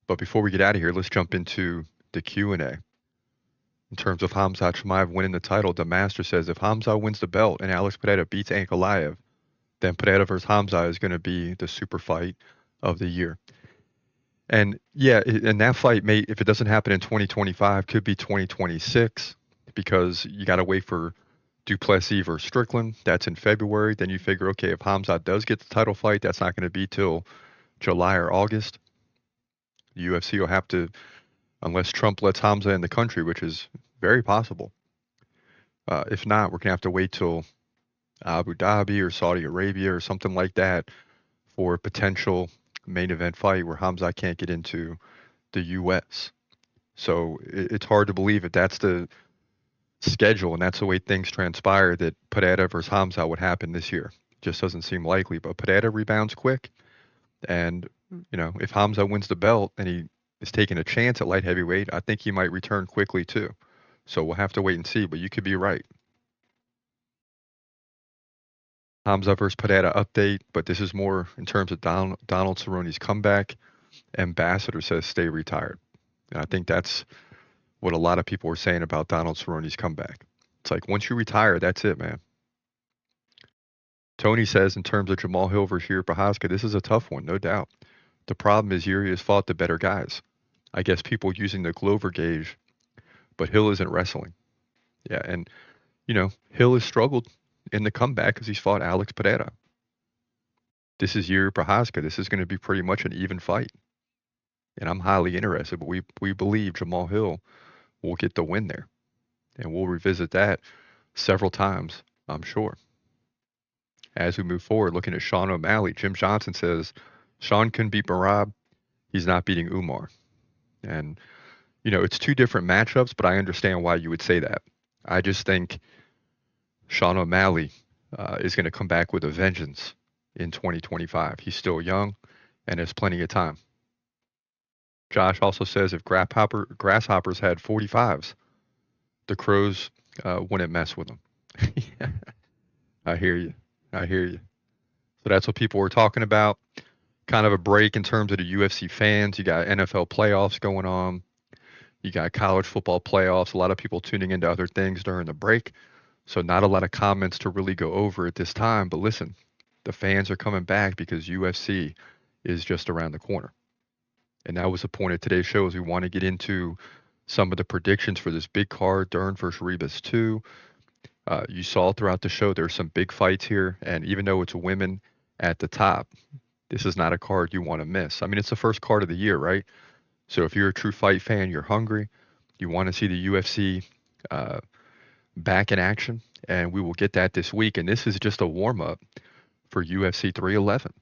But before we get out of here, let's jump into the Q&A. In terms of Khamzat Chimaev winning the title, the Master says if Khamzat wins the belt and Alex Pereira beats Ankalaev, then Pereira versus Khamzat is going to be the super fight of the year. And yeah, and that fight may, if it doesn't happen in 2025, could be 2026 because you got to wait for Duplessis versus Strickland. That's in February. Then you figure, okay, if Khamzat does get the title fight, that's not going to be till July or August. The UFC will have to, unless Trump lets Khamzat in the country, which is very possible. If not, we're going to have to wait till Abu Dhabi or Saudi Arabia or something like that for a potential main event fight where Khamzat can't get into the U.S. So it's hard to believe if that's the schedule and that's the way things transpire that Pereira versus Khamzat would happen this year. Just doesn't seem likely. But Pereira rebounds quick, and if Khamzat wins the belt and he is taking a chance at light heavyweight, I think he might return quickly too. So we'll have to wait and see. But you could be right. Khamzat versus Pereira update, but this is more in terms of Donald Cerrone's comeback. Ambassador says stay retired. And I think that's what a lot of people were saying about Donald Cerrone's comeback. It's like once you retire, that's it, man. Tony says in terms of Jamahal Hill versus Yuri Prochazka, this is a tough one, no doubt. The problem is Yuri has fought the better guys. I guess people using the Glover gauge, but Hill isn't wrestling. Yeah, and Hill has struggled in the comeback because he's fought Alex Pereira. This is Yuri Prochazka. This is going to be pretty much an even fight. And I'm highly interested, but we believe Jamahal Hill will get the win there. And we'll revisit that several times, I'm sure. As we move forward, looking at Sean O'Malley, Jim Johnson says Sean can beat Merab. He's not beating Umar. And, it's two different matchups, but I understand why you would say that. I just think Sean O'Malley is going to come back with a vengeance in 2025. He's still young and has plenty of time. Josh also says if grasshoppers had 45s, the Crows wouldn't mess with them. Yeah, I hear you. So that's what people were talking about. Kind of a break in terms of the UFC fans. You got NFL playoffs going on. You got college football playoffs. A lot of people tuning into other things during the break. So not a lot of comments to really go over at this time. But listen, the fans are coming back because UFC is just around the corner. And that was the point of today's show is we want to get into some of the predictions for this big card, Dern versus Ribas 2. You saw throughout the show there's some big fights here. And even though it's women at the top, this is not a card you want to miss. I mean, it's the first card of the year, right? So if you're a true fight fan, you're hungry, you want to see the UFC back in action, and we will get that this week. And this is just a warm-up for UFC 311.